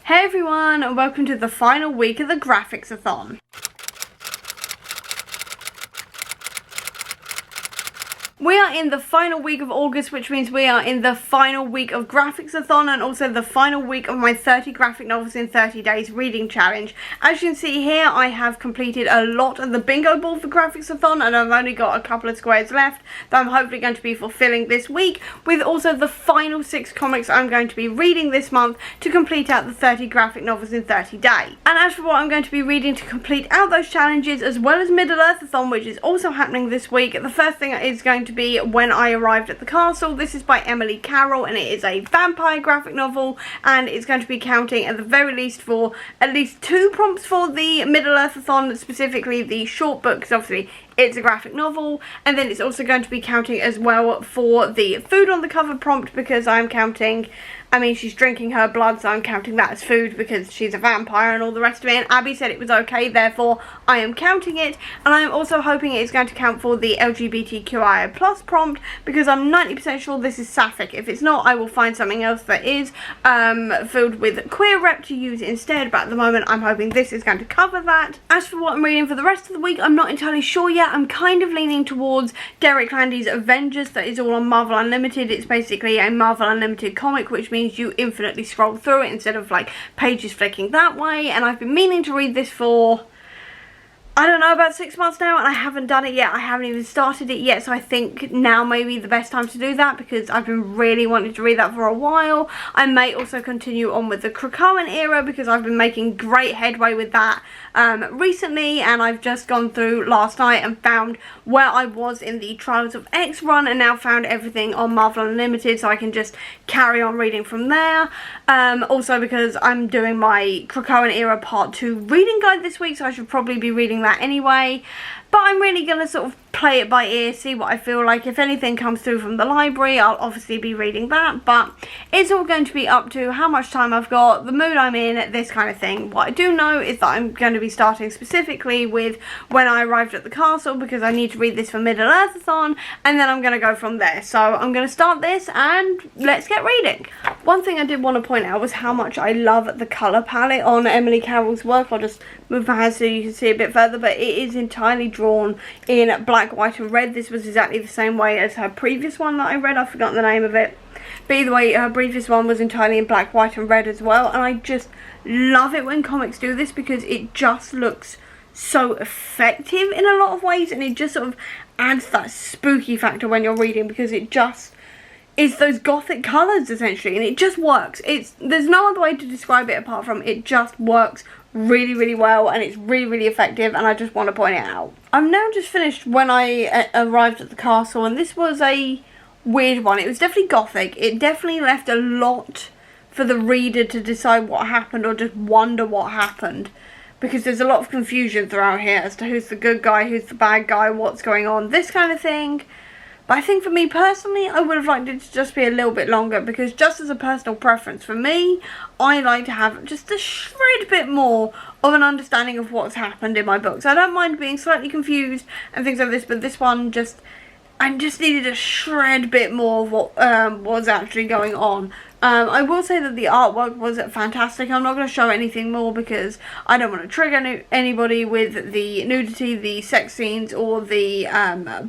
Hey everyone, and welcome to the final week of the Graphics-a-thon. We are in the final week of August, which means we are in the final week of Graphics-a-thon and also the final week of my 30 graphic novels in 30 days reading challenge. As you can see here, I have completed a lot of the bingo board for Graphics-a-thon and I've only got a couple of squares left that I'm hopefully going to be fulfilling this week, with also the final 6 comics I'm going to be reading this month to complete out the 30 graphic novels in 30 days. And as for what I'm going to be reading to complete out those challenges, as well as Middle-earth-a-thon, which is also happening this week, the first thing is going to be When I Arrived at the Castle. This is by Emily Carroll and it is a vampire graphic novel, and it's going to be counting at the very least for at least 2 prompts for the Middle-earth-a-thon, specifically the short book, because obviously it's a graphic novel, and then it's also going to be counting as well for the food on the cover prompt, because I'm counting, I mean, she's drinking her blood, so I'm counting that as food because she's a vampire and all the rest of it, and Abby said it was okay, therefore I am counting it. And I am also hoping it's going to count for the LGBTQIA+ prompt, because I'm 90% sure this is Sapphic. If it's not, I will find something else that is filled with queer rep to use instead, but at the moment I'm hoping this is going to cover that. As for what I'm reading for the rest of the week, I'm not entirely sure yet. I'm kind of leaning towards Derek Landy's Avengers, that is all on Marvel Unlimited. It's basically a Marvel Unlimited comic, which means you infinitely scroll through it instead of like pages flicking that way, and I've been meaning to read this for, I don't know, about 6 months now, and I haven't done it yet. I haven't even started it yet, so I think now may be the best time to do that, because I've been really wanting to read that for a while. I may also continue on with the Krakoan era, because I've been making great headway with that recently, and I've just gone through last night and found where I was in the Trials of X run, and now found everything on Marvel Unlimited, so I can just carry on reading from there. Also because I'm doing my Krakoan era part 2 reading guide this week, so I should probably be reading that anyway. But I'm really going to sort of play it by ear, see what I feel like. If anything comes through from the library, I'll obviously be reading that. But it's all going to be up to how much time I've got, the mood I'm in, this kind of thing. What I do know is that I'm going to be starting specifically with When I Arrived at the Castle, because I need to read this for Middle-earth-a-thon, and then I'm going to go from there. So I'm going to start this and let's get reading. One thing I did want to point out was how much I love the colour palette on Emily Carroll's work. I'll just move my hand so you can see a bit further, but it is entirely drawn in black, white and red. This was exactly the same way as her previous one that I read. I've forgotten the name of it, but either way, her previous one was entirely in black, white and red as well, and I just love it when comics do this, because it just looks so effective in a lot of ways, and it just sort of adds that spooky factor when you're reading, because it just is those gothic colours essentially, and it just works. There's no other way to describe it apart from it just works really, really well, and it's really, really effective, and I just want to point it out. I've now just finished When I Arrived at the Castle, and this was a weird one. It was definitely gothic. It definitely left a lot for the reader to decide what happened, or just wonder what happened, because there's a lot of confusion throughout here as to who's the good guy, who's the bad guy, what's going on, this kind of thing. But I think for me personally, I would have liked it to just be a little bit longer, because just as a personal preference for me, I like to have just a shred bit more of an understanding of what's happened in my books. I don't mind being slightly confused and things like this, but this one I just needed a shred bit more of what was actually going on. I will say that the artwork was fantastic. I'm not going to show anything more because I don't want to trigger anybody with the nudity, the sex scenes, or the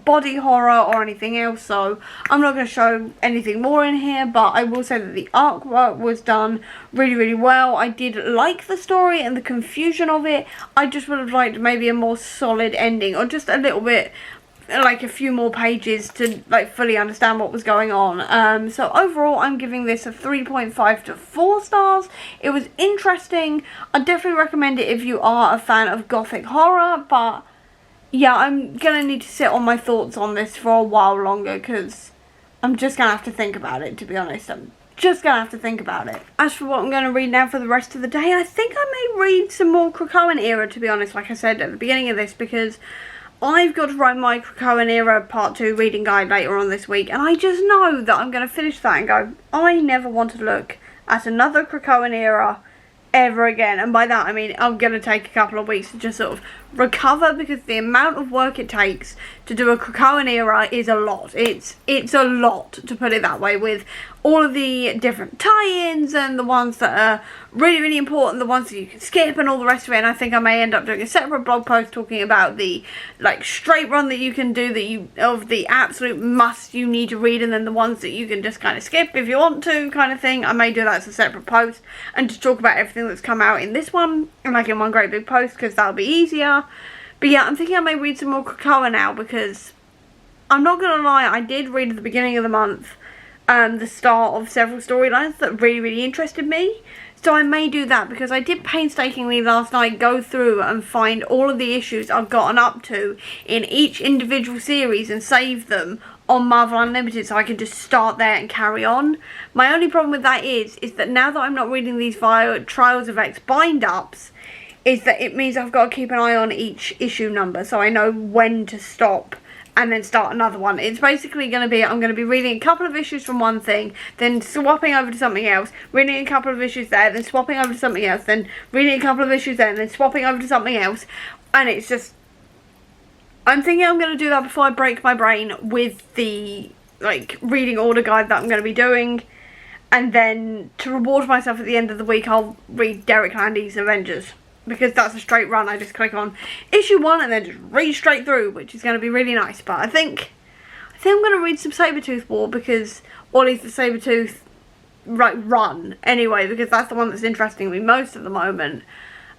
body horror or anything else, so I'm not going to show anything more in here. But I will say that the artwork was done really, really well. I did like the story and the confusion of it. I just would have liked maybe a more solid ending, or just a little bit, like a few more pages to like fully understand what was going on. So overall I'm giving this a 3.5 to 4 stars. It was interesting. I definitely recommend it if you are a fan of gothic horror, but yeah, I'm gonna need to sit on my thoughts on this for a while longer, because I'm just gonna have to think about it, to be honest. I'm just gonna have to think about it. As for what I'm gonna read now for the rest of the day, I think I may read some more Krakoan era, to be honest, like I said at the beginning of this, because I've got to write my Krakoan era part 2 reading guide later on this week, and I just know that I'm going to finish that and go, I never want to look at another Krakoan era ever again. And by that I mean I'm going to take a couple of weeks to just sort of recover, because the amount of work it takes to do a Krakoan era is a lot. It's a lot, to put it that way, with all of the different tie-ins and the ones that are really, really important, the ones that you can skip and all the rest of it. And I think I may end up doing a separate blog post talking about the like straight run that you can do, that you of the absolute must you need to read, and then the ones that you can just kind of skip if you want to, kind of thing. I may do that as a separate post and just talk about everything that's come out in this one and like in one great big post, because that'll be easier. But yeah, I'm thinking I may read some more Krakoa now, because I'm not gonna lie, I did read at the beginning of the month the start of several storylines that really, really interested me. So I may do that, because I did painstakingly last night go through and find all of the issues I've gotten up to in each individual series and save them on Marvel Unlimited, so I can just start there and carry on. My only problem with that is that now that I'm not reading these via Trials of X bind-ups, is that it means I've got to keep an eye on each issue number, so I know when to stop and then start another one. It's basically going to be, I'm going to be reading a couple of issues from one thing, then swapping over to something else, reading a couple of issues there, then swapping over to something else, then reading a couple of issues there, and then swapping over to something else. And it's just, I'm thinking I'm going to do that before I break my brain with the like reading order guide that I'm going to be doing. And then to reward myself at the end of the week, I'll read Derek Landy's Avengers, because that's a straight run. I just click on issue 1 and then just read straight through, which is going to be really nice. But I think I'm going to read some Sabretooth War, because, or at least the Sabretooth run anyway, because that's the one that's interesting me most at the moment.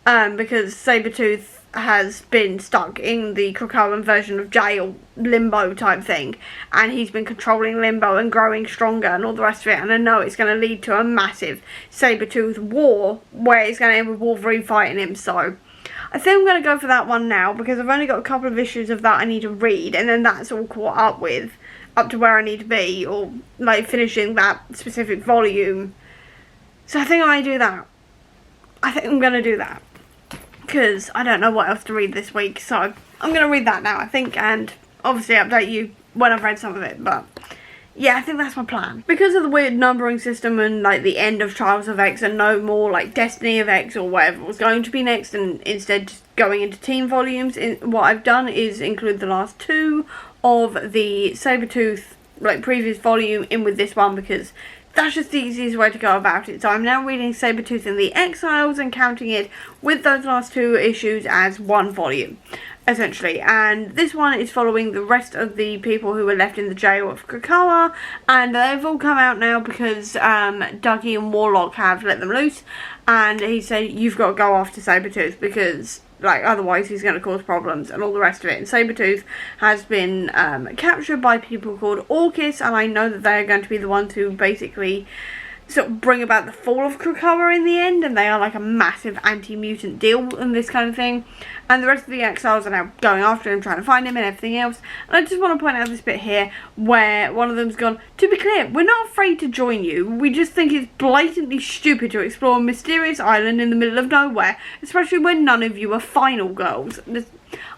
Because Sabretooth has been stuck in the Krakoan version of jail, limbo type thing, and he's been controlling limbo and growing stronger and all the rest of it, and I know it's going to lead to a massive Sabretooth war where it's going to end with Wolverine fighting him. So I think I'm going to go for that one now, because I've only got a couple of issues of that I need to read, and then that's all caught up with, up to where I need to be, or like finishing that specific volume. So I think I may do that. I think I'm going to do that, because I don't know what else to read this week, so I'm going to read that now, I think, and obviously update you when I've read some of it. But yeah, I think that's my plan. Because of the weird numbering system and like the end of Trials of X and no more like Destiny of X or whatever was going to be next, and instead just going into team volumes, what I've done is include the last 2 of the Sabretooth like previous volume in with this one, because that's just the easiest way to go about it. So I'm now reading Sabretooth in the Exiles and counting it with those last 2 issues as one volume, essentially. And this one is following the rest of the people who were left in the jail of Krakoa, and they've all come out now because Dougie and Warlock have let them loose, and he said, you've got to go after Sabretooth, because like otherwise he's going to cause problems and all the rest of it. And Sabretooth has been captured by people called Orchis, and I know that they're going to be the ones who basically sort of bring about the fall of Krakoa in the end, and they are like a massive anti-mutant deal and this kind of thing. And the rest of the Exiles are now going after him, trying to find him and everything else. And I just want to point out this bit here where one of them's gone, to be clear, we're not afraid to join you, we just think it's blatantly stupid to explore a mysterious island in the middle of nowhere, especially when none of you are final girls.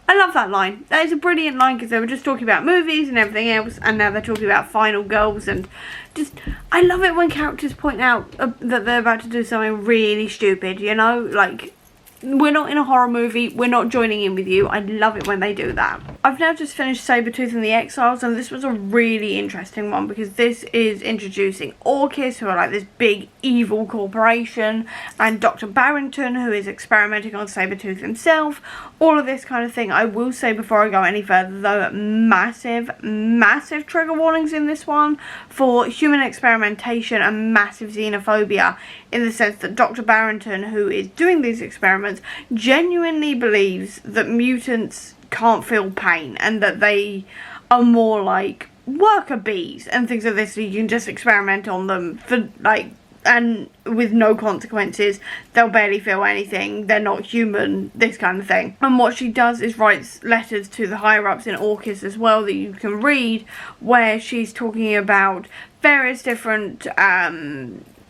I love that line. That is a brilliant line, because they were just talking about movies and everything else, and now they're talking about final girls. And just, I love it when characters point out that they're about to do something really stupid, you know, like, we're not in a horror movie, we're not joining in with you. I love it when they do that. I've now just finished Sabretooth and the Exiles, and this was a really interesting one, because this is introducing Orchis, who are like this big evil corporation, and Dr. Barrington, who is experimenting on Sabretooth himself, all of this kind of thing. I will say before I go any further though, massive trigger warnings in this one for human experimentation and massive xenophobia, in the sense that Dr. Barrington, who is doing these experiments, genuinely believes that mutants can't feel pain, and that they are more like worker bees and things like this, so you can just experiment on them for like, and with no consequences, they'll barely feel anything, they're not human, this kind of thing. And what she does is writes letters to the higher ups in Orchis as well that you can read, where she's talking about various different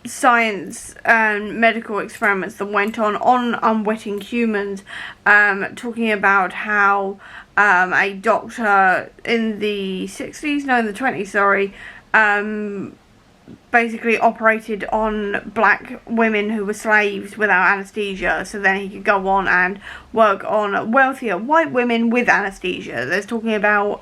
science and medical experiments that went on unwitting humans, talking about how a doctor in the 60s, no, in the 20s, sorry, basically operated on black women who were slaves without anesthesia, so then he could go on and work on wealthier white women with anesthesia. There's talking about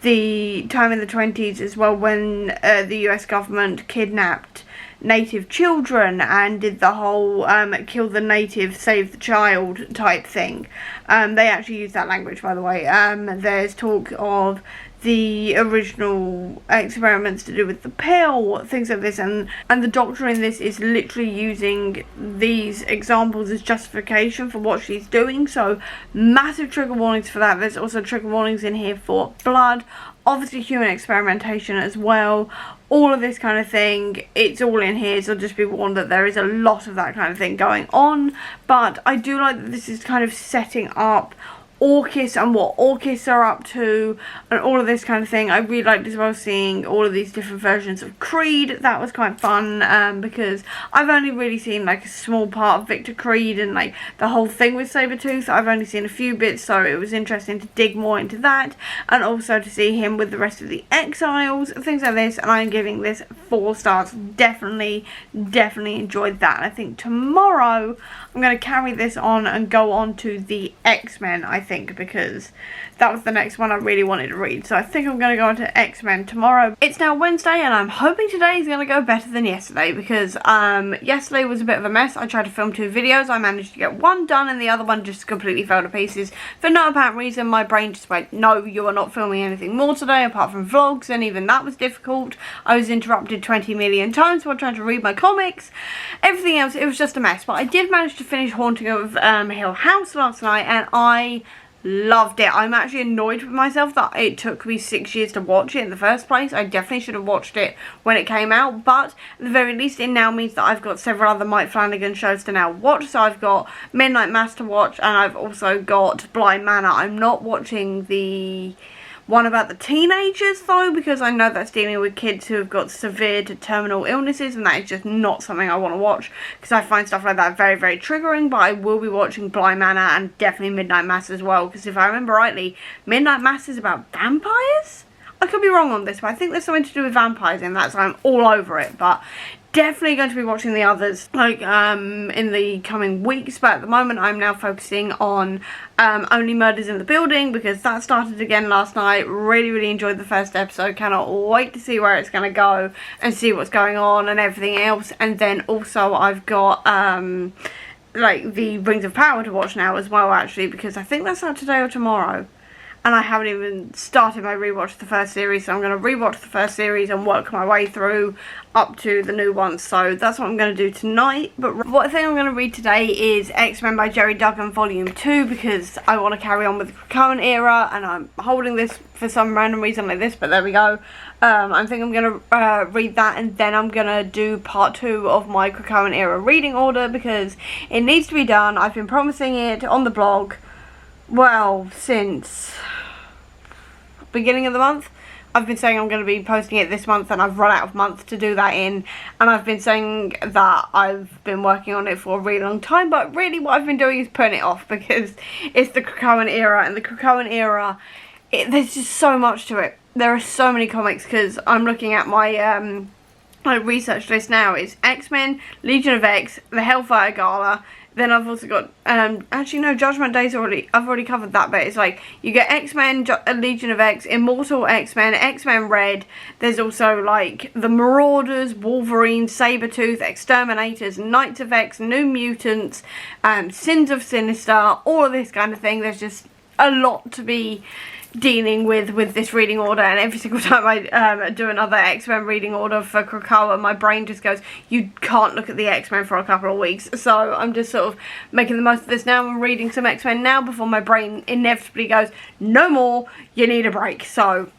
the time in the 20s as well, when the US government kidnapped native children and did the whole kill the native, save the child type thing. They actually use that language, by the way. There's talk of the original experiments to do with the pill, things like this, and the doctor in this is literally using these examples as justification for what she's doing, so massive trigger warnings for that. There's also trigger warnings in here for blood, obviously human experimentation as well, all of this kind of thing. It's all in here, so just be warned that there is a lot of that kind of thing going on. But I do like that this is kind of setting up Orchis and what Orchis are up to and all of this kind of thing. I really liked as well seeing all of these different versions of Creed. That was quite fun, because I've only really seen like a small part of Victor Creed and like the whole thing with Sabretooth. I've only seen a few bits, so it was interesting to dig more into that, and also to see him with the rest of the Exiles, things like this. And I'm giving this 4 stars. Definitely enjoyed that. I think tomorrow I'm going to carry this on and go on to the X-Men, I think, because that was the next one I really wanted to read. So I think I'm going to go on to X-Men tomorrow. It's now Wednesday, and I'm hoping today is going to go better than yesterday, because yesterday was a bit of a mess. I tried to film 2 videos. I managed to get one done, and the other one just completely fell to pieces. For no apparent reason, my brain just went, no, you are not filming anything more today, apart from vlogs, and even that was difficult. I was interrupted 20 million times while trying to read my comics. Everything else, it was just a mess. But I did manage to finish Haunting of Hill House last night, and I loved it. I'm actually annoyed with myself that it took me 6 years to watch it in the first place. I definitely should have watched it when it came out, but at the very least it now means that I've got several other Mike Flanagan shows to now watch. So I've got Midnight Mass to watch, and I've also got Blind Manor. I'm not watching the one about the teenagers though, because I know that's dealing with kids who have got severe to terminal illnesses, and that is just not something I want to watch, because I find stuff like that very, very triggering. But I will be watching Blind Manor and definitely Midnight Mass as well, because if I remember rightly, Midnight Mass is about vampires? I could be wrong on this, but I think there's something to do with vampires in that, so I'm all over it. But definitely going to be watching the others like in the coming weeks, but at the moment I'm now focusing on Only Murders in the Building, because that started again last night. Really enjoyed the first episode. Cannot wait to see where it's going to go and see what's going on and everything else. And then also I've got like the Rings of Power to watch now as well, actually, because I think that's out today or tomorrow. And I haven't even started my rewatch of the first series, so I'm going to rewatch the first series and work my way through up to the new ones. So that's what I'm going to do tonight. But what I think I'm going to read today is X-Men by Jerry Duggan Volume 2, because I want to carry on with the Krakoan era, and I'm holding this for some random reason like this, but there we go. I think I'm going to read that, and then I'm going to do part 2 of my Krakoan era reading order, because it needs to be done. I've been promising it on the blog, well, since beginning of the month. I've been saying I'm going to be posting it this month, and I've run out of month to do that in, and I've been saying that I've been working on it for a really long time, but really what I've been doing is putting it off, because it's the Krakoan era, and the Krakoan era, there's just so much to it. There are so many comics, because I'm looking at my my research list now. It's X-Men, Legion of X, the Hellfire Gala. Then I've also got, actually no, Judgment Day's I've already covered that bit. It's like, you get X-Men, Legion of X, Immortal X-Men, X-Men Red. There's also like the Marauders, Wolverine, Sabretooth, Exterminators, Knights of X, New Mutants, Sins of Sinister, all of this kind of thing. There's just a lot to be dealing with this reading order, and every single time I do another X-Men reading order for Krakoa, my brain just goes, you can't look at the X-Men for a couple of weeks. So I'm just sort of making the most of this now. I'm reading some X-Men now before my brain inevitably goes, no more, you need a break. So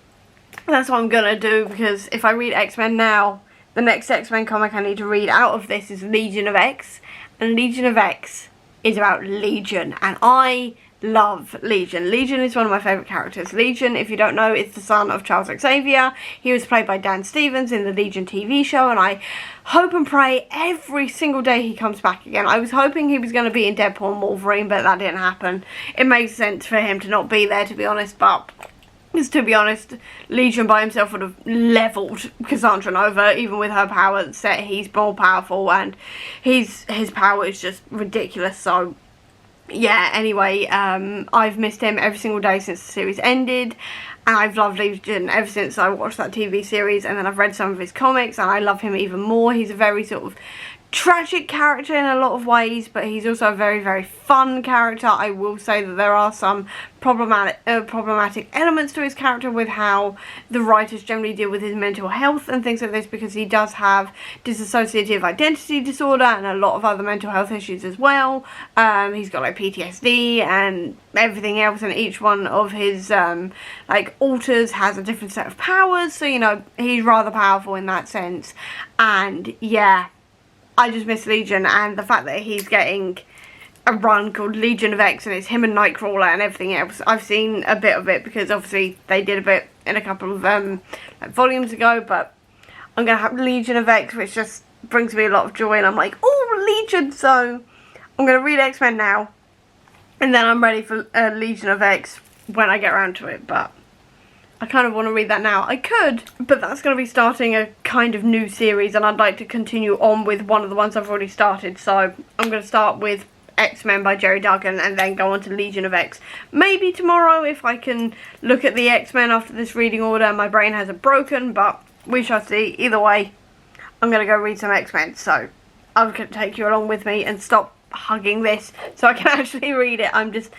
that's what I'm gonna do, because if I read X-Men now, the next X-Men comic I need to read out of this is Legion of X, and Legion of X is about Legion, and I love Legion. Legion is one of my favourite characters. Legion, if you don't know, is the son of Charles Xavier. He was played by Dan Stevens in the Legion TV show, and I hope and pray every single day he comes back again. I was hoping he was going to be in Deadpool and Wolverine, but that didn't happen. It makes sense for him to not be there, to be honest, but Because to be honest, Legion by himself would have leveled Cassandra Nova. Even with her power set, he's more powerful, and his power is just ridiculous. So yeah, anyway, I've missed him every single day since the series ended, and I've loved Legion ever since I watched that TV series, and then I've read some of his comics, and I love him even more. He's a very sort of tragic character in a lot of ways, but he's also a very, very fun character. I will say that there are some problematic elements to his character with how the writers generally deal with his mental health and things like this, because he does have dissociative identity disorder and a lot of other mental health issues as well. He's got like PTSD and everything else, and each one of his like alters has a different set of powers, so you know, he's rather powerful in that sense. And yeah, I just miss Legion, and the fact that he's getting a run called Legion of X, and it's him and Nightcrawler and everything else. I've seen a bit of it because obviously they did a bit in a couple of like volumes ago, but I'm going to have Legion of X, which just brings me a lot of joy, and I'm like, oh, Legion! So I'm going to read X-Men now, and then I'm ready for Legion of X when I get around to it, but I kind of want to read that now. I could, but that's going to be starting a kind of new series, and I'd like to continue on with one of the ones I've already started. So I'm going to start with X-Men by Jerry Duggan and then go on to Legion of X. Maybe tomorrow if I can look at the X-Men after this reading order. My brain hasn't broken, but we shall see. Either way, I'm going to go read some X-Men. So I'm going to take you along with me and stop hugging this so I can actually read it. I just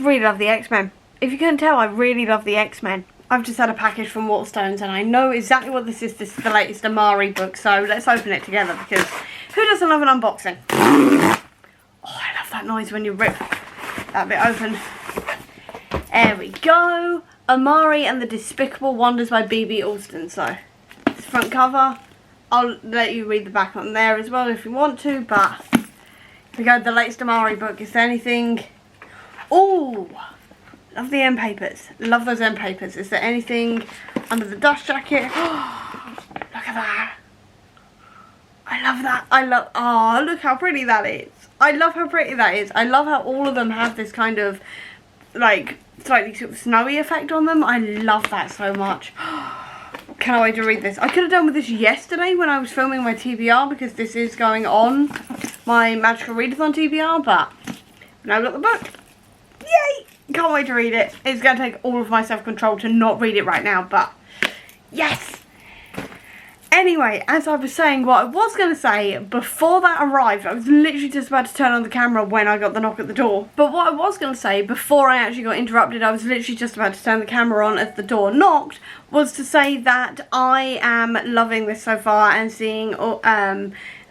really love the X-Men. If you couldn't tell, I really love the X-Men. I've just had a package from Waterstones, and I know exactly what this is. This is the latest Amari book, so let's open it together, because who doesn't love an unboxing? Oh, I love that noise when you rip that bit open. There we go. Amari and the Despicable Wonders by B.B. Alston. So, it's the front cover. I'll let you read the back on there as well if you want to, but here we go, the latest Amari book. Is there anything... Ooh! Love the end papers. Love those end papers. Is there anything under the dust jacket? Look at that. I love that. Oh, look how pretty that is. I love how pretty that is. I love how all of them have this kind of, like, slightly sort of snowy effect on them. I love that so much. Can't wait to read this. I could have done with this yesterday when I was filming my TBR, because this is going on my Magical Readathon TBR, but now I've got the book. Yay! Can't wait to read it. It's going to take all of my self-control to not read it right now, but yes! Anyway, as I was saying, what I was going to say before that arrived, I was literally just about to turn on the camera when I got the knock at the door. But what I was going to say before I actually got interrupted, I was literally just about to turn the camera on as the door knocked, was to say that I am loving this so far and seeing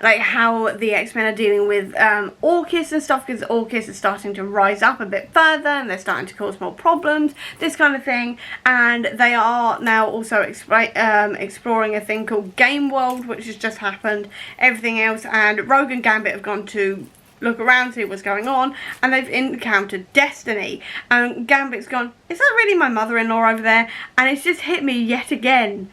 like how the X-Men are dealing with Orchis and stuff, because Orchis is starting to rise up a bit further and they're starting to cause more problems, this kind of thing. And they are now also exploring a thing called Game World, which has just happened, everything else, and Rogue and Gambit have gone to look around, see what's going on, and they've encountered Destiny, and Gambit's gone, is that really my mother-in-law over there? And it's just hit me yet again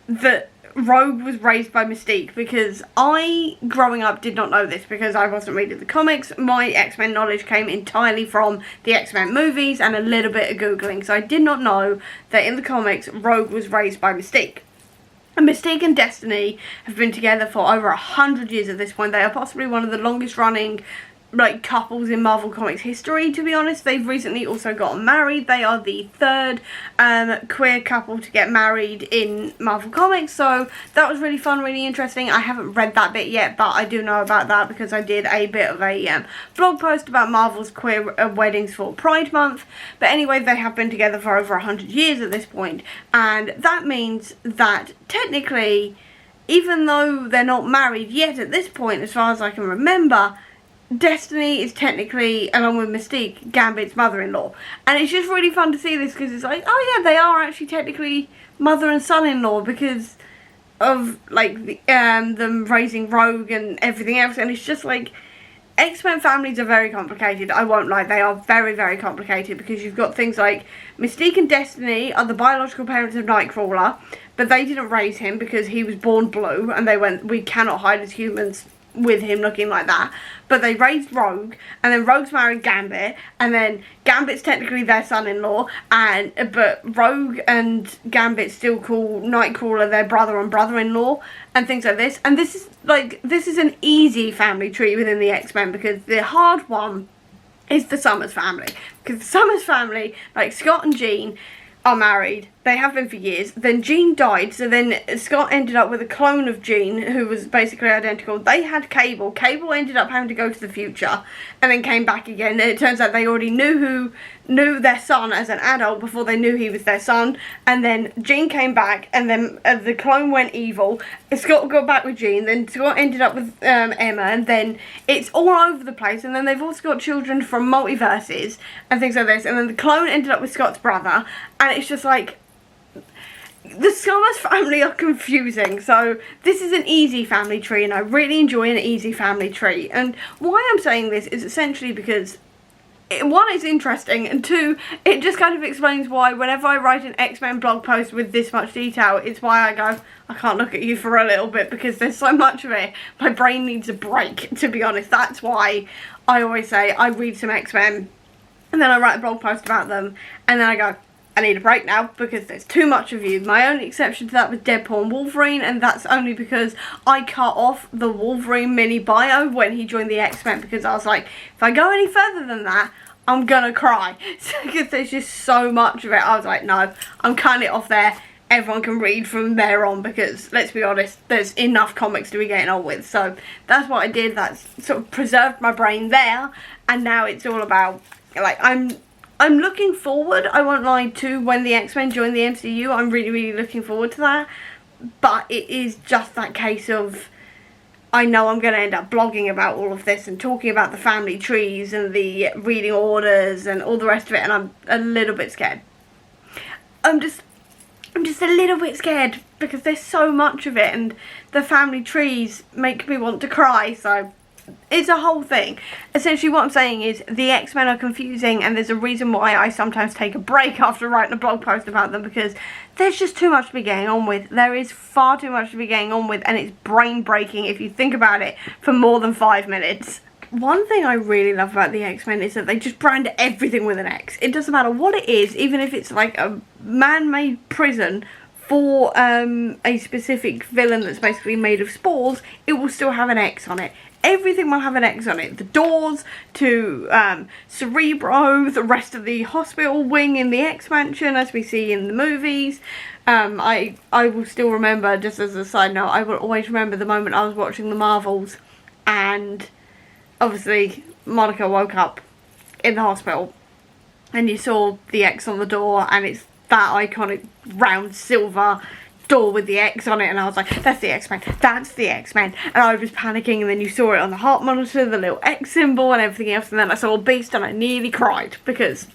that Rogue was raised by Mystique, because I, growing up, did not know this because I wasn't reading the comics. My X-Men knowledge came entirely from the X-Men movies and a little bit of Googling, so I did not know that in the comics Rogue was raised by Mystique. And Mystique and Destiny have been together for over 100 years at this point. They are possibly one of the longest running like couples in Marvel Comics history, to be honest. They've recently also gotten married. They are the third queer couple to get married in Marvel Comics, so that was really fun, really interesting. I haven't read that bit yet, but I do know about that because I did a bit of a blog post about Marvel's queer weddings for Pride Month. But anyway, they have been together for over 100 years at this point, and that means that technically, even though they're not married yet at this point, as far as I can remember, Destiny is technically, along with Mystique, Gambit's mother-in-law. And it's just really fun to see this because it's like, oh yeah, they are actually technically mother and son-in-law because of, like, them raising Rogue and everything else. And it's just like, X-Men families are very complicated. I won't lie, they are very, very complicated because you've got things like Mystique and Destiny are the biological parents of Nightcrawler, but they didn't raise him because he was born blue and they went, we cannot hide as humans with him looking like that. But they raised Rogue, and then Rogue's married Gambit, and then Gambit's technically their son-in-law, but Rogue and Gambit still call Nightcrawler their brother and brother-in-law, and things like this. And this is an easy family tree within the X-Men, because the hard one is the Summers family. Because the Summers family, like Scott and Jean, are married. They have been for years. Then Jean died, so then Scott ended up with a clone of Jean who was basically identical. They had Cable. Cable ended up having to go to the future and then came back again. And it turns out they already knew their son as an adult before they knew he was their son. And then Jean came back, and then the clone went evil. Scott got back with Jean. Then Scott ended up with Emma, and then it's all over the place. And then they've also got children from multiverses and things like this. And then the clone ended up with Scott's brother, and it's just like, the Summers family are confusing. So this is an easy family tree, and I really enjoy an easy family tree. And why I'm saying this is essentially because, one, it's interesting, and two, it just kind of explains why whenever I write an X-Men blog post with this much detail, it's why I go, I can't look at you for a little bit, because there's so much of it. My brain needs a break, to be honest. That's why I always say I read some X-Men, and then I write a blog post about them, and then I go, I need a break now, because there's too much of you. My only exception to that was Deadpool and Wolverine, and that's only because I cut off the Wolverine mini bio when he joined the X-Men, because I was like, if I go any further than that, I'm gonna cry. Because there's just so much of it. I was like, no, I'm cutting it off there. Everyone can read from there on, because, let's be honest, there's enough comics to be getting on with. So that's what I did. That's sort of preserved my brain there, and now it's all about, like, I'm looking forward, I won't lie, to when the X-Men join the MCU. I'm really, really looking forward to that. But it is just that case of, I know I'm going to end up blogging about all of this and talking about the family trees and the reading orders and all the rest of it, and I'm a little bit scared. I'm just a little bit scared, because there's so much of it, and the family trees make me want to cry, so it's a whole thing. Essentially what I'm saying is the X-Men are confusing, and there's a reason why I sometimes take a break after writing a blog post about them, because there's just too much to be getting on with. There is far too much to be getting on with, and it's brain breaking if you think about it for more than 5 minutes. One thing I really love about the X-Men is that they just brand everything with an X. It doesn't matter what it is, even if it's like a man-made prison for a specific villain that's basically made of spores, it will still have an X on it. Everything will have an X on it. The doors to Cerebro, the rest of the hospital wing in the X-Mansion, as we see in the movies. I will still remember, just as a side note, I will always remember the moment I was watching the Marvels, and obviously Monica woke up in the hospital, and you saw the X on the door, and it's that iconic round silver door with the X on it, and I was like, that's the X-Men, that's the X-Men, and I was panicking, and then you saw it on the heart monitor, the little X symbol and everything else, and then I saw Beast and I nearly cried, because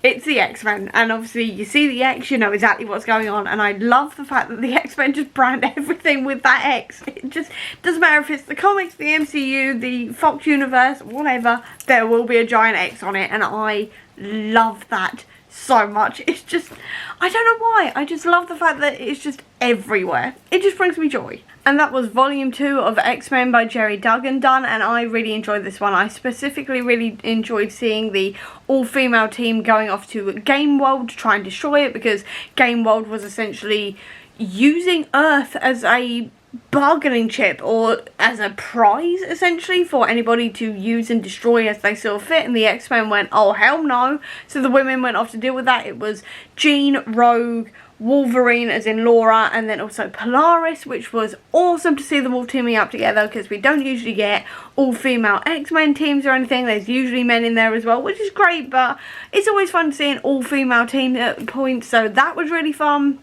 it's the X-Men, and obviously you see the X, you know exactly what's going on, and I love the fact that the X-Men just brand everything with that X. It just doesn't matter if it's the comics, the MCU, the Fox universe, whatever, there will be a giant X on it, and I love that so much. It's just, I don't know why, I just love the fact that it's just everywhere. It just brings me joy. And that was volume 2 of X-Men by Jerry Duggan done, and I really enjoyed this one. I specifically really enjoyed seeing the all-female team going off to Game World to try and destroy it, because Game World was essentially using Earth as a bargaining chip, or as a prize essentially for anybody to use and destroy as they saw fit, and the X-Men went, oh hell no. So the women went off to deal with that. It was Jean, Rogue, Wolverine as in Laura, and then also Polaris, which was awesome to see them all teaming up together, because we don't usually get all-female X-Men teams or anything. There's usually men in there as well, which is great, but it's always fun to see an all-female team at points, so that was really fun.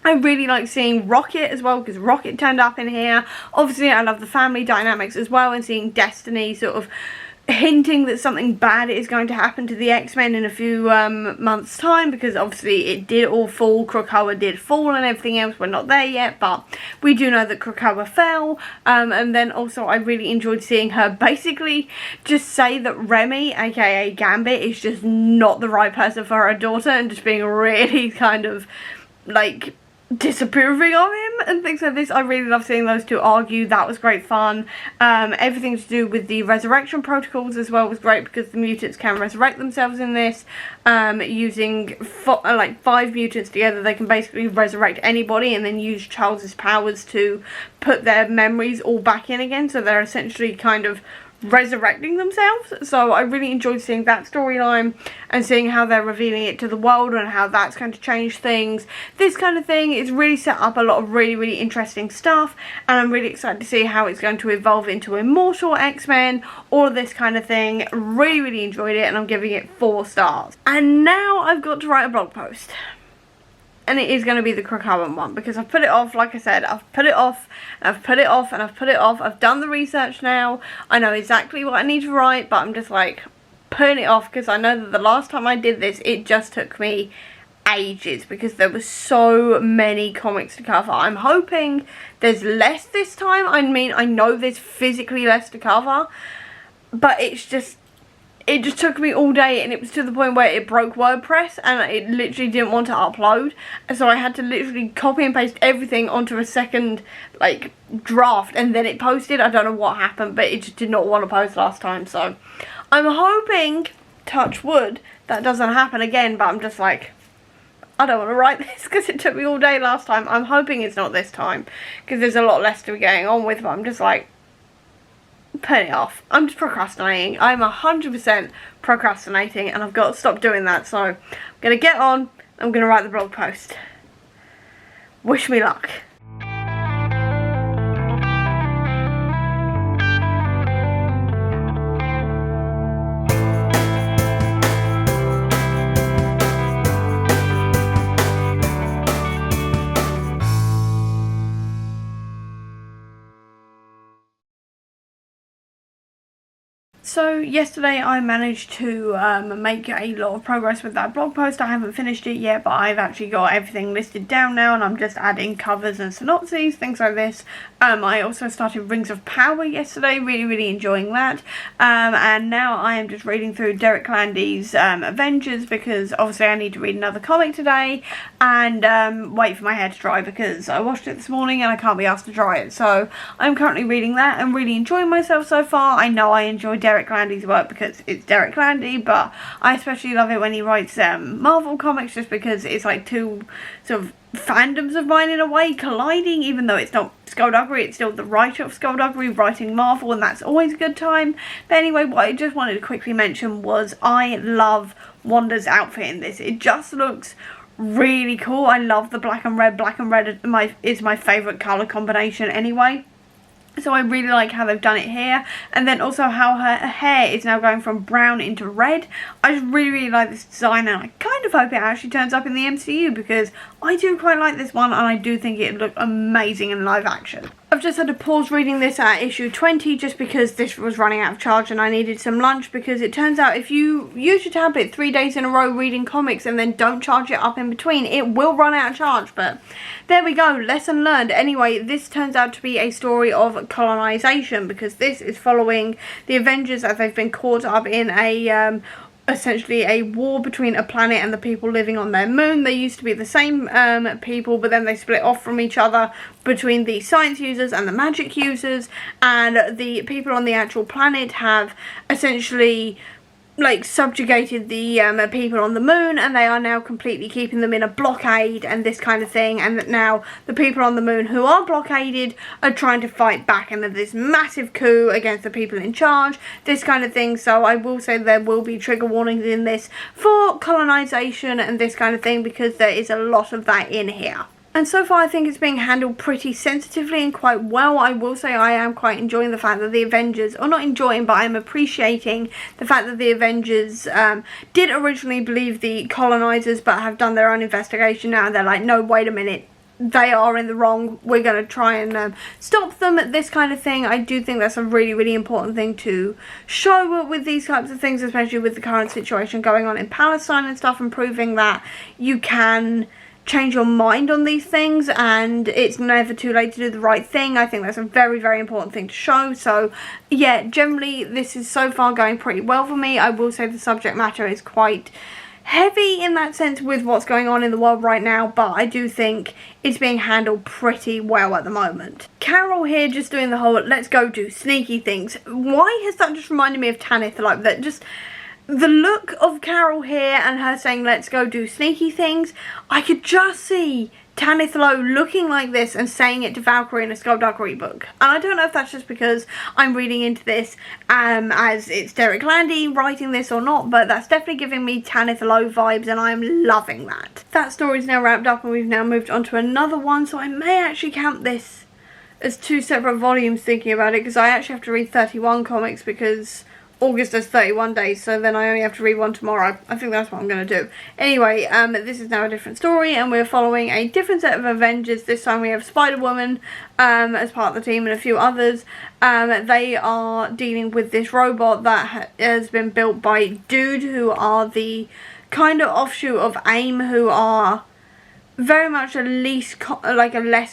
I really like seeing Rocket as well, because Rocket turned up in here. Obviously, I love the family dynamics as well, and seeing Destiny sort of hinting that something bad is going to happen to the X-Men in a few months' time, because obviously it did all fall. Krakoa did fall and everything else. We're not there yet, but we do know that Krakoa fell. And then also I really enjoyed seeing her basically just say that Remy, aka Gambit, is just not the right person for her daughter, and just being really kind of like disapproving of him and things like this. I really love seeing those two argue. That was great fun. Everything to do with the resurrection protocols as well was great, because the mutants can resurrect themselves in this. Using like 5 mutants together, they can basically resurrect anybody and then use Charles's powers to put their memories all back in again, so they're essentially kind of resurrecting themselves. So I really enjoyed seeing that storyline and seeing how they're revealing it to the world and how that's going to change things. This kind of thing is really set up a lot of really interesting stuff, and I'm really excited to see how it's going to evolve into Immortal X-Men, all of this kind of thing. Really enjoyed it, and I'm giving it 4 stars. And now I've got to write a blog post. And it is going to be the Krakoan one, because I've put it off. Like I said, I've put it off, and I've put it off, and I've put it off. I've done the research now. I know exactly what I need to write, but I'm just like putting it off, because I know that the last time I did this, it just took me ages, because there were so many comics to cover. I'm hoping there's less this time. I mean, I know there's physically less to cover, but it just took me all day, and it was to the point where it broke WordPress and it literally didn't want to upload. So I had to literally copy and paste everything onto a second like draft, and then it posted. I don't know what happened, but it just did not want to post last time. So I'm hoping, touch wood, that doesn't happen again, but I'm just like, I don't want to write this because it took me all day last time. I'm hoping it's not this time, because there's a lot less to be going on with, but I'm just like, put it off. I'm just procrastinating. I'm 100% procrastinating, and I've got to stop doing that. So I'm going to get on. I'm going to write the blog post. Wish me luck. So yesterday I managed to make a lot of progress with that blog post. I haven't finished it yet, but I've actually got everything listed down now, and I'm just adding covers and synopses, things like this. I also started Rings of Power yesterday, really enjoying that. And now I am just reading through Derek Landy's Avengers, because obviously I need to read another comic today, and wait for my hair to dry, because I washed it this morning and I can't be asked to dry it. So I'm currently reading that and really enjoying myself so far. I know I enjoy Derek Landy's work because it's Derek Landy, but I especially love it when he writes Marvel comics, just because it's like two sort of fandoms of mine in a way colliding. Even though it's not Skullduggery, it's still the writer of Skullduggery writing Marvel, and that's always a good time. But anyway, what I just wanted to quickly mention was I love Wanda's outfit in this. It just looks really cool. I love the black and red. Black and red is my favourite colour combination anyway. So I really like how they've done it here, and then also how her hair is now going from brown into red. I just really like this design, and I kind of hope it actually turns up in the MCU, because I do quite like this one, and I do think it would look amazing in live action. I've just had to pause reading this at issue 20 just because this was running out of charge and I needed some lunch, because it turns out if you use your tablet 3 days in a row reading comics and then don't charge it up in between, it will run out of charge. But there we go, lesson learned. Anyway, this turns out to be a story of colonization, because this is following the Avengers as they've been caught up in a essentially a war between a planet and the people living on their moon. They used to be the same people, but then they split off from each other between the science users and the magic users, and the people on the actual planet have essentially like subjugated the people on the moon, and they are now completely keeping them in a blockade and this kind of thing. And that now the people on the moon who are blockaded are trying to fight back, and there's this massive coup against the people in charge, this kind of thing. So I will say there will be trigger warnings in this for colonization and this kind of thing, because there is a lot of that in here. And so far I think it's being handled pretty sensitively and quite well. I will say I am quite enjoying the fact that the Avengers, or not enjoying, but I'm appreciating the fact that the Avengers did originally believe the colonizers, but have done their own investigation now, and they're like, no, wait a minute, they are in the wrong, we're going to try and stop them, this kind of thing. I do think that's a really important thing to show with these types of things, especially with the current situation going on in Palestine and stuff, and proving that you can change your mind on these things and it's never too late to do the right thing. I think that's a very important thing to show. So yeah, generally this is so far going pretty well for me. I will say the subject matter is quite heavy in that sense with what's going on in the world right now, but I do think it's being handled pretty well at the moment. Carol here just doing the whole let's go do sneaky things. Why has that just reminded me of Tanith? Like that, just the look of Carol here and her saying let's go do sneaky things, I could just see Tanith Lowe looking like this and saying it to Valkyrie in a Skullduggery book. And I don't know if that's just because I'm reading into this as it's Derek Landy writing this or not, but that's definitely giving me Tanith Lowe vibes and I'm loving that. That story's now wrapped up and we've now moved on to another one, so I may actually count this as 2 separate volumes thinking about it, because I actually have to read 31 comics because August has 31 days, so then I only have to read one tomorrow. I think that's what I'm going to do. Anyway, this is now a different story, and we're following a different set of Avengers. This time we have Spider-Woman as part of the team and a few others. They are dealing with this robot that has been built by Dude, who are the kind of offshoot of AIM, who are very much a less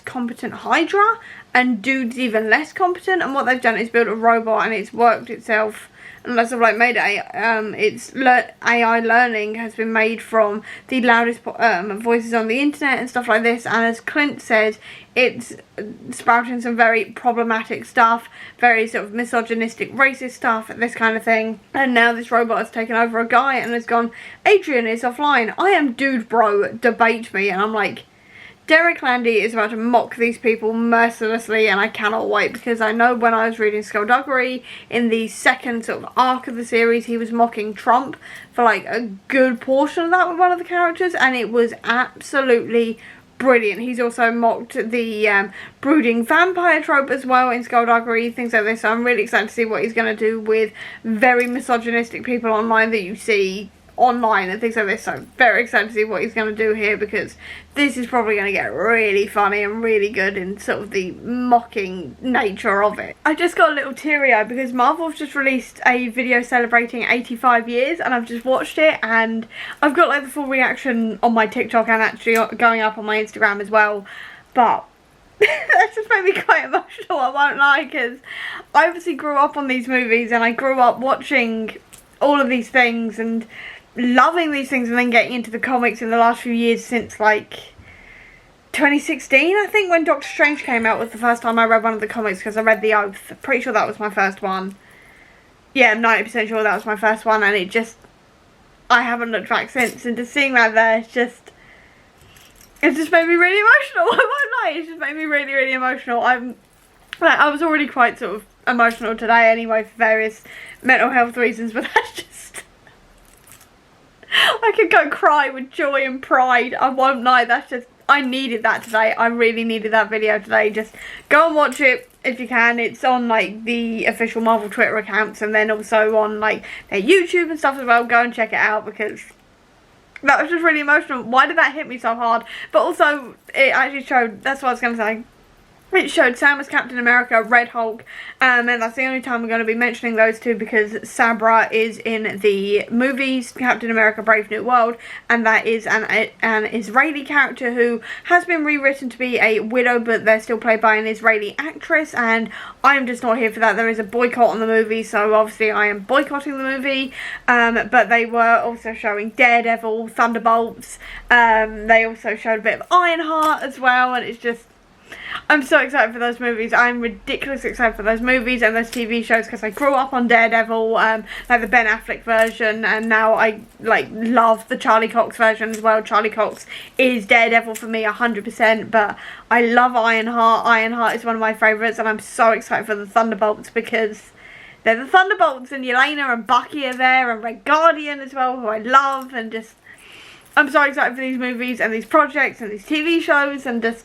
competent Hydra, and Dude's even less competent, and what they've done is build a robot and it's worked itself. Unless I've made its AI learning has been made from the loudest voices on the internet and stuff like this, and as Clint said, it's spouting some very problematic stuff, very sort of misogynistic, racist stuff, this kind of thing. And now this robot has taken over a guy and has gone, Adrian is offline, I am Dude bro, debate me. And I'm like, Derek Landy is about to mock these people mercilessly, and I cannot wait, because I know when I was reading Skullduggery in the second sort of arc of the series, he was mocking Trump for like a good portion of that with one of the characters, and it was absolutely brilliant. He's also mocked the brooding vampire trope as well in Skullduggery, things like this, so I'm really excited to see what he's going to do with very misogynistic people online that you see online and things like this. So I'm very excited to see what he's going to do here, because this is probably going to get really funny and really good in sort of the mocking nature of it. I just got a little teary-eyed because Marvel's just released a video celebrating 85 years and I've just watched it, and I've got like the full reaction on my TikTok and actually going up on my Instagram as well, but that just made me quite emotional, I won't lie, because I obviously grew up on these movies and I grew up watching all of these things and loving these things, and then getting into the comics in the last few years since like 2016, I think, when Doctor Strange came out, was the first time I read one of the comics, because I read The Oath. Pretty sure that was my first one. Yeah, I'm 90% sure that was my first one, and it just, I haven't looked back since, and just seeing that there, it just made me really emotional. I won't lie, it just made me really, really emotional. I was already quite sort of emotional today anyway for various mental health reasons, but that's just, I could go cry with joy and pride, I won't lie, that's just, I needed that today. I really needed that video today. Just go and watch it if you can. It's on like the official Marvel Twitter accounts, and then also on like their YouTube and stuff as well. Go and check it out, because that was just really emotional. Why did that hit me so hard? But also it actually showed, that's what I was going to say, it showed Sam as Captain America, Red Hulk, and that's the only time we're going to be mentioning those two, because Sabra is in the movies Captain America Brave New World, and that is an Israeli character who has been rewritten to be a widow, but they're still played by an Israeli actress, and I'm just not here for that. There is a boycott on the movie, so obviously I am boycotting the movie, but they were also showing Daredevil, Thunderbolts, they also showed a bit of Ironheart as well, and it's just, I'm so excited for those movies. I'm ridiculously excited for those movies and those TV shows, because I grew up on Daredevil, like the Ben Affleck version, and now I like love the Charlie Cox version as well. Charlie Cox is Daredevil for me 100%, but I love Ironheart. Ironheart is one of my favourites, and I'm so excited for the Thunderbolts, because they're the Thunderbolts, and Yelena and Bucky are there, and Red Guardian as well, who I love, and just, I'm so excited for these movies and these projects and these TV shows, and just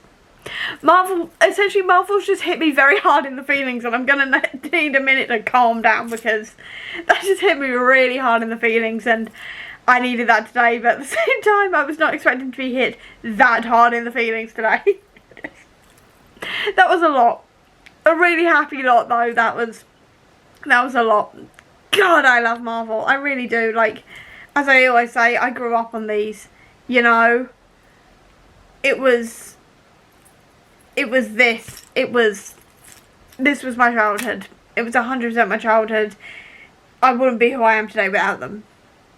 Marvel's just hit me very hard in the feelings, and I'm gonna need a minute to calm down, because that just hit me really hard in the feelings, and I needed that today. But at the same time, I was not expecting to be hit that hard in the feelings today. That was a lot. A really happy lot though. That was a lot. God, I love Marvel. I really do. Like, as I always say, I grew up on these, you know. This was my childhood. It was 100% my childhood. I wouldn't be who I am today without them.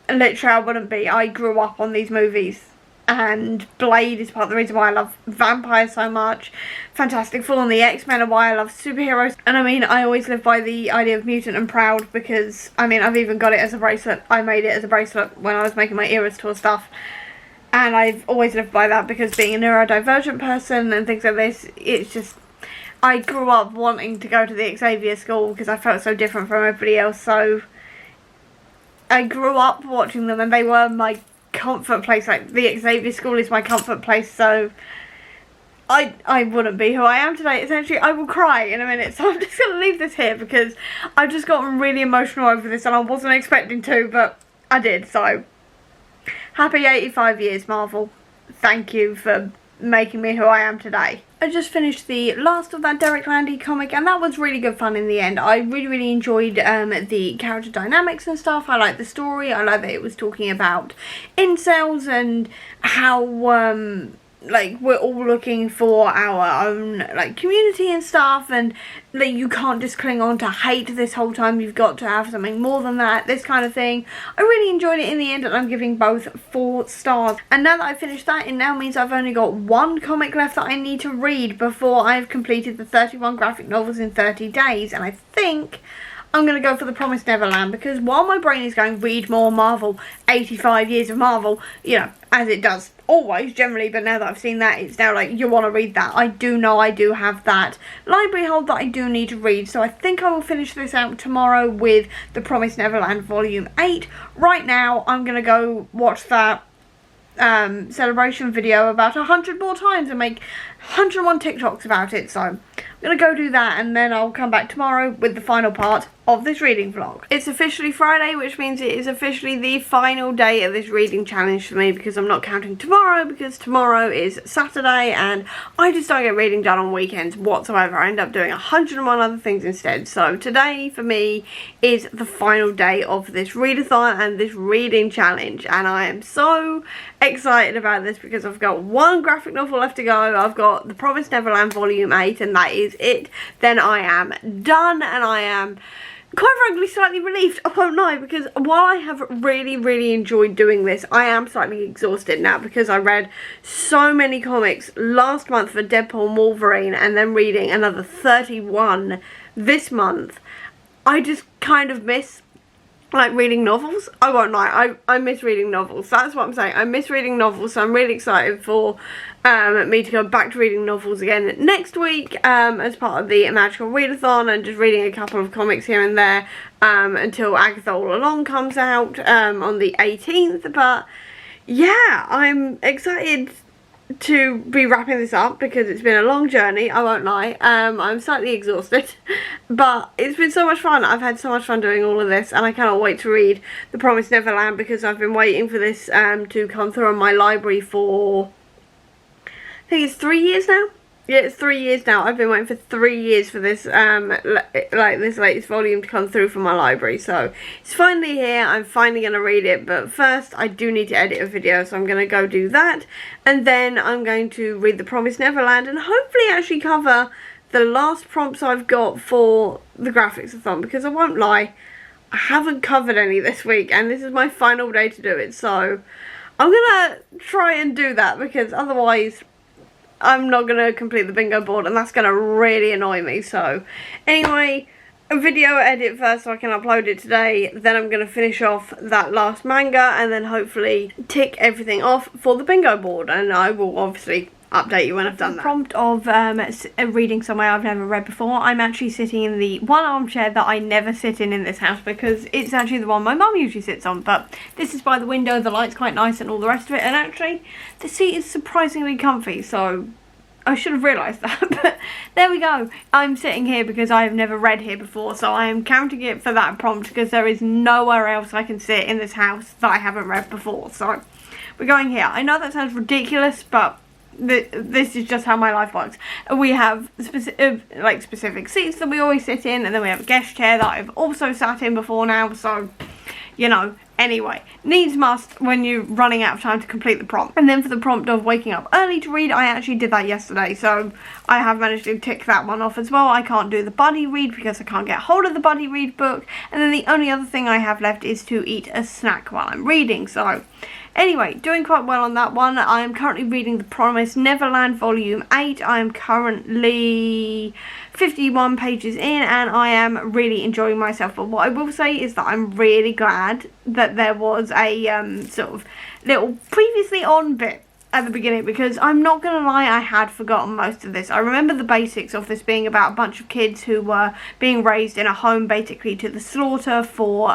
literally I wouldn't be. I grew up on these movies. And Blade is part of the reason why I love vampires so much. Fantastic Four and the X-Men are why I love superheroes. And I mean, I always live by the idea of mutant and proud because, I mean, I've even got it as a bracelet. I made it as a bracelet when I was making my Eras Tour stuff. And I've always lived by that because being a neurodivergent person and things like this, it's just... I grew up wanting to go to the Xavier School because I felt so different from everybody else. So I grew up watching them and they were my comfort place. Like the Xavier School is my comfort place, so I wouldn't be who I am today. Essentially, I will cry in a minute, so I'm just going to leave this here because I've just gotten really emotional over this and I wasn't expecting to, but I did. So happy 85 years, Marvel. Thank you for making me who I am today. I just finished the last of that Derek Landy comic and that was really good fun in the end. I really enjoyed the character dynamics and stuff. I liked the story. I like that it was talking about incels and how like we're all looking for our own like community and stuff, and that you can't just cling on to hate this whole time. You've got to have something more than that, this kind of thing. I really enjoyed it in the end and I'm giving both 4 stars. And now that I've finished that, it now means I've only got 1 comic left that I need to read before I've completed the 31 graphic novels in 30 days, and I think I'm going to go for The Promised Neverland because while my brain is going, read more Marvel, 85 years of Marvel, you know, as it does always generally, but now that I've seen that, it's now like, you want to read that. I do know I do have that library hold that I do need to read, so I think I will finish this out tomorrow with The Promised Neverland Volume 8. Right now, I'm going to go watch that celebration video about 100 more times and make 101 TikToks about it, so I'm going to go do that and then I'll come back tomorrow with the final part of this reading vlog. It's officially Friday, which means it is officially the final day of this reading challenge for me because I'm not counting tomorrow because tomorrow is Saturday and I just don't get reading done on weekends whatsoever. I end up doing 101 other things instead. So today for me is the final day of this readathon and this reading challenge, and I am so excited about this because I've got 1 graphic novel left to go. I've got The Promised Neverland Volume 8 and that is it. Then I am done and I am quite frankly slightly relieved, I won't lie, because while I have really enjoyed doing this, I am slightly exhausted now because I read so many comics last month for Deadpool and Wolverine and then reading another 31 this month. I just kind of miss like reading novels. I won't lie, I miss reading novels. That's what I'm saying. I miss reading novels, so I'm really excited for me to go back to reading novels again next week as part of the Magical Readathon and just reading a couple of comics here and there until Agatha All Along comes out on the 18th. But yeah, I'm excited to be wrapping this up because it's been a long journey, I won't lie. I'm slightly exhausted, but it's been so much fun. I've had so much fun doing all of this and I cannot wait to read The Promised Neverland because I've been waiting for this to come through on my library for, I think it's 3 years now. Yeah, it's 3 years now. I've been waiting for 3 years for this, like this latest volume to come through from my library. So it's finally here. I'm finally going to read it. But first, I do need to edit a video, so I'm going to go do that. And then I'm going to read The Promised Neverland and hopefully actually cover the last prompts I've got for the Graphics-a-thon. Because I won't lie, I haven't covered any this week. And this is my final day to do it. So I'm going to try and do that because otherwise I'm not going to complete the bingo board and that's going to really annoy me. So anyway, a video edit first so I can upload it today. Then I'm going to finish off that last manga and then hopefully tick everything off for the bingo board. And I will obviously update you when I've done that. Prompt of reading somewhere I've never read before. I'm actually sitting in the one armchair that I never sit in this house because it's actually the one my mum usually sits on, but this is by the window, the light's quite nice and all the rest of it, and actually the seat is surprisingly comfy, so I should have realised that, but there we go. I'm sitting here because I have never read here before, so I am counting it for that prompt because there is nowhere else I can sit in this house that I haven't read before, so we're going here. I know that sounds ridiculous, but this is just how my life works. We have specific seats that we always sit in, and then we have a guest chair that I've also sat in before now, so you know, Anyway, needs must when you're running out of time to complete the prompt. And then for the prompt of waking up early to read, I actually did that yesterday, so I have managed to tick that one off as well. I can't do the buddy read because I can't get hold of the buddy read book, and then the only other thing I have left is to eat a snack while I'm reading. So anyway, doing quite well on that one. I am currently reading The Promised Neverland Volume 8. I am currently 51 pages in and I am really enjoying myself. But what I will say is that I'm really glad that there was a sort of little previously on bit at the beginning, because I'm not going to lie, I had forgotten most of this. I remember the basics of this being about a bunch of kids who were being raised in a home basically to the slaughter for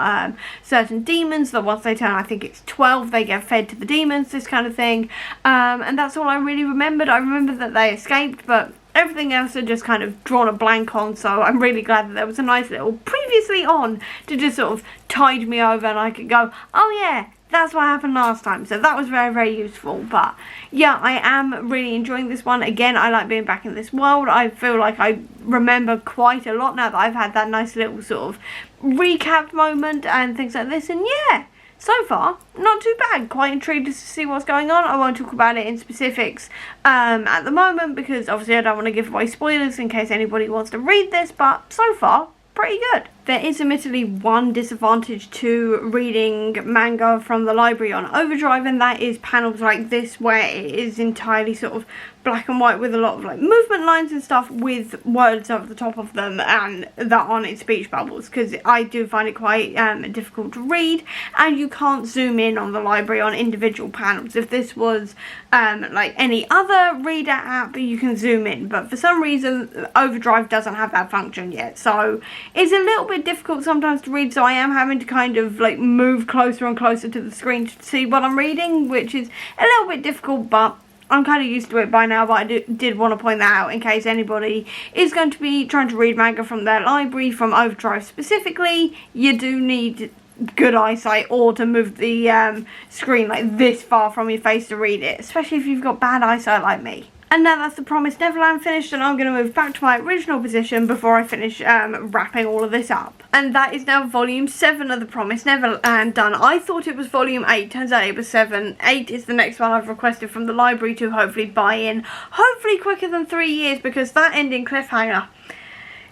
certain demons, that once they turn, I think it's 12, they get fed to the demons, this kind of thing. And that's all I really remembered. I remember that they escaped, but everything else had just kind of drawn a blank on, so I'm really glad that there was a nice little previously on to just sort of tide me over and I could go, oh yeah, that's what happened last time. So that was very, very useful. But yeah, I am really enjoying this one. Again, I like being back in this world. I feel like I remember quite a lot now that I've had that nice little sort of recap moment and things like this. And yeah, so far, not too bad. Quite intrigued to see what's going on. I won't talk about it in specifics at the moment, because obviously I don't want to give away spoilers in case anybody wants to read this, but so far, pretty good. There is admittedly one disadvantage to reading manga from the library on Overdrive, and that is panels like this where it is entirely sort of black and white with a lot of like movement lines and stuff with words over the top of them and that aren't in speech bubbles, because I do find it quite difficult to read, and you can't zoom in on the library on individual panels. If this was like any other reader app, you can zoom in, but for some reason Overdrive doesn't have that function yet, so it's a little bit difficult sometimes to read, so I am having to kind of like move closer and closer to the screen to see what I'm reading, which is a little bit difficult, but I'm kind of used to it by now. But I did want to point that out in case anybody is going to be trying to read manga from their library, from Overdrive specifically. You do need good eyesight or to move the screen like this far from your face to read it, especially if you've got bad eyesight like me. And now that's The Promised Neverland finished, and I'm going to move back to my original position before I finish wrapping all of this up. And that is now volume 7 of The Promised Neverland done. I thought it was volume 8, turns out it was 7. 8 is the next one I've requested from the library to hopefully buy in, hopefully quicker than 3 years, because that ending cliffhanger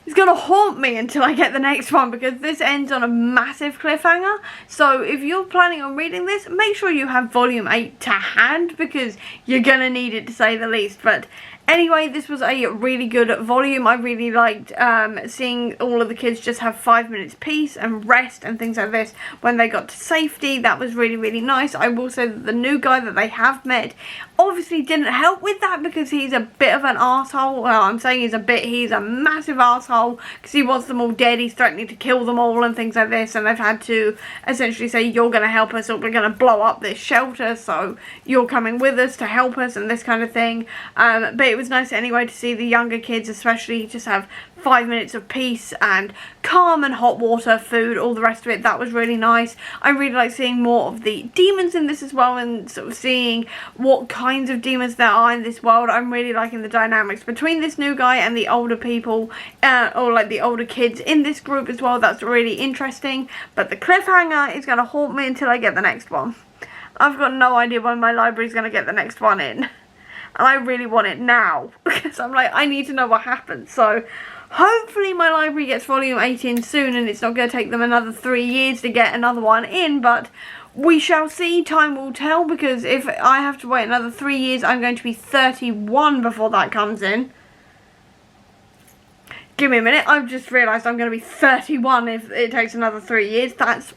is going to haunt me until I get the next one, because this ends on a massive cliffhanger. So if you're planning on reading this, make sure you have volume 8 to hand, because you're going to need it to say the least. But anyway, this was a really good volume. I really liked seeing all of the kids just have 5 minutes peace and rest and things like this when they got to safety. That was really, really nice. I will say that the new guy that they have met obviously didn't help with that, because he's a bit of an arsehole. Well, I'm saying he's a massive arsehole, because he wants them all dead. He's threatening to kill them all and things like this, and they've had to essentially say, you're going to help us or we're going to blow up this shelter, so you're coming with us to help us and this kind of thing. But it was nice anyway to see the younger kids especially just have 5 minutes of peace and calm and hot water, food, all the rest of it. That was really nice. I really like seeing more of the demons in this as well, and sort of seeing what kinds of demons there are in this world. I'm really liking the dynamics between this new guy and the older people, or like the older kids in this group as well. That's really interesting. But the cliffhanger is going to haunt me until I get the next one. I've got no idea when my library is going to get the next one in. And I really want it now, because I'm like, I need to know what happens. So hopefully my library gets volume 8 in soon, and it's not going to take them another 3 years to get another one in, but we shall see. Time will tell, because if I have to wait another 3 years, I'm going to be 31 before that comes in. Give me a minute, I've just realised I'm going to be 31 if it takes another 3 years. That's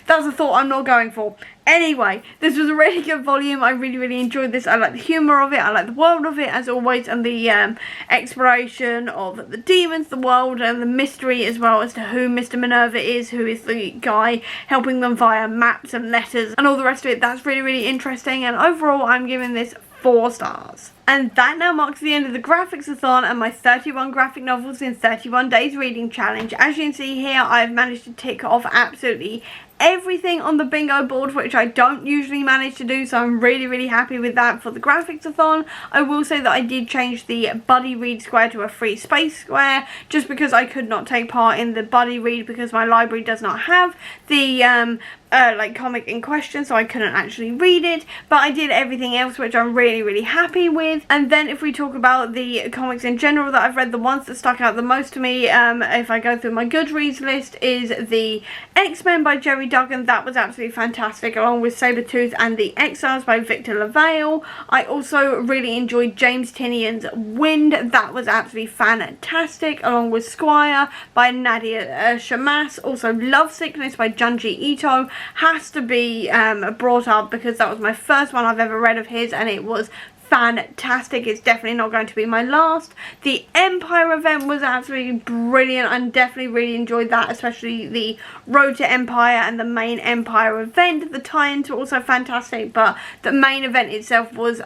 a thought I'm not going for. Anyway, this was a really good volume. I really, really enjoyed this. I like the humour of it. I like the world of it, as always, and the exploration of the demons, the world, and the mystery as well as to who Mr. Minerva is, who is the guy helping them via maps and letters and all the rest of it. That's really, really interesting, and overall I'm giving this 4 stars. And that now marks the end of the Graphics-a-thon and my 31 graphic novels in 31 days reading challenge. As you can see here, I've managed to tick off absolutely everything on the bingo board, which I don't usually manage to do, so I'm really, really happy with that for the Graphics-a-thon. I will say that I did change the buddy read square to a free space square, just because I could not take part in the buddy read because my library does not have the like comic in question, so I couldn't actually read it, but I did everything else, which I'm really happy with. And then if we talk about the comics in general that I've read, the ones that stuck out the most to me, if I go through my Goodreads list, is the X-Men by Jerry Duggan. That was absolutely fantastic, along with Sabretooth and the Exiles by Victor LaValle. I also really enjoyed James Tinian's Wind. That was absolutely fantastic, along with Squire by Nadia Shamas. Also Love Sickness by Junji Ito has to be brought up because that was my first one I've ever read of his, and it was fantastic. It's definitely not going to be my last. The Empire event was absolutely brilliant. I definitely really enjoyed that, especially the Road to Empire and the main Empire event. The tie-ins were also fantastic, but the main event itself was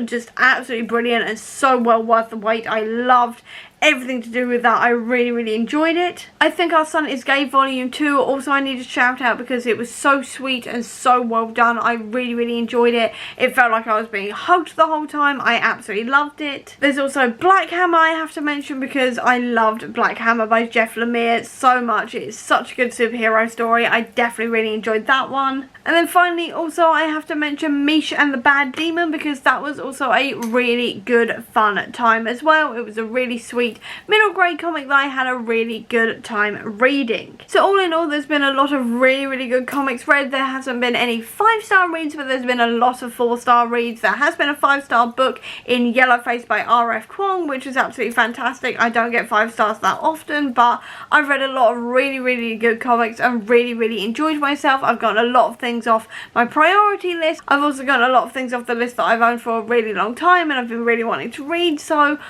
just absolutely brilliant and so well worth the wait. I loved everything to do with that. I really enjoyed it. I Think Our Son Is Gay Volume 2 also I need to shout out because it was so sweet and so well done. I really enjoyed it. It felt like I was being hugged the whole time. I absolutely loved it. There's also Black Hammer I have to mention because I loved Black Hammer by Jeff Lemire so much. It's such a good superhero story. I definitely really enjoyed that one. And then finally also I have to mention Mish and the Bad Demon because that was also a really good fun time as well. It was a really sweet middle grade comic that I had a really good time reading. So all in all, there's been a lot of really good comics read. There hasn't been any 5-star reads, but there's been a lot of 4-star reads. There has been a 5-star book in Yellowface by R.F. Kuang, which is absolutely fantastic. I don't get 5 stars that often, but I've read a lot of really good comics and really enjoyed myself. I've gotten a lot of things off my priority list. I've also gotten a lot of things off the list that I've owned for a really long time and I've been really wanting to read. So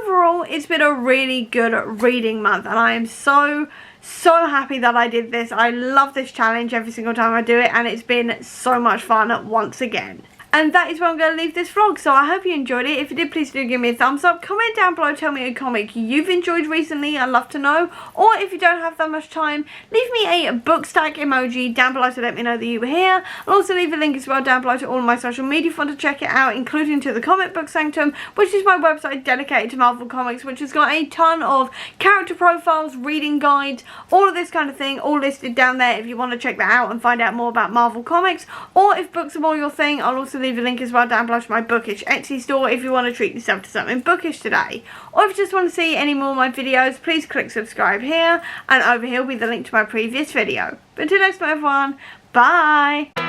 overall, it's been a really good reading month, and I am so happy that I did this. I love this challenge every single time I do it, and it's been so much fun once again. And that is where I'm going to leave this vlog. So I hope you enjoyed it. If you did, please do give me a thumbs up. Comment down below, tell me a comic you've enjoyed recently. I'd love to know. Or if you don't have that much time, leave me a book stack emoji down below to let me know that you were here. I'll also leave a link as well down below to all of my social media if you want to check it out, including to the Comic Book Sanctum, which is my website dedicated to Marvel Comics, which has got a ton of character profiles, reading guides, all of this kind of thing, all listed down there if you want to check that out and find out more about Marvel Comics. Or if books are more your thing, I'll also leave a link as well down below to my bookish Etsy store if you want to treat yourself to something bookish today. Or if you just want to see any more of my videos, please click subscribe here, and over here will be the link to my previous video. But until next time everyone, bye!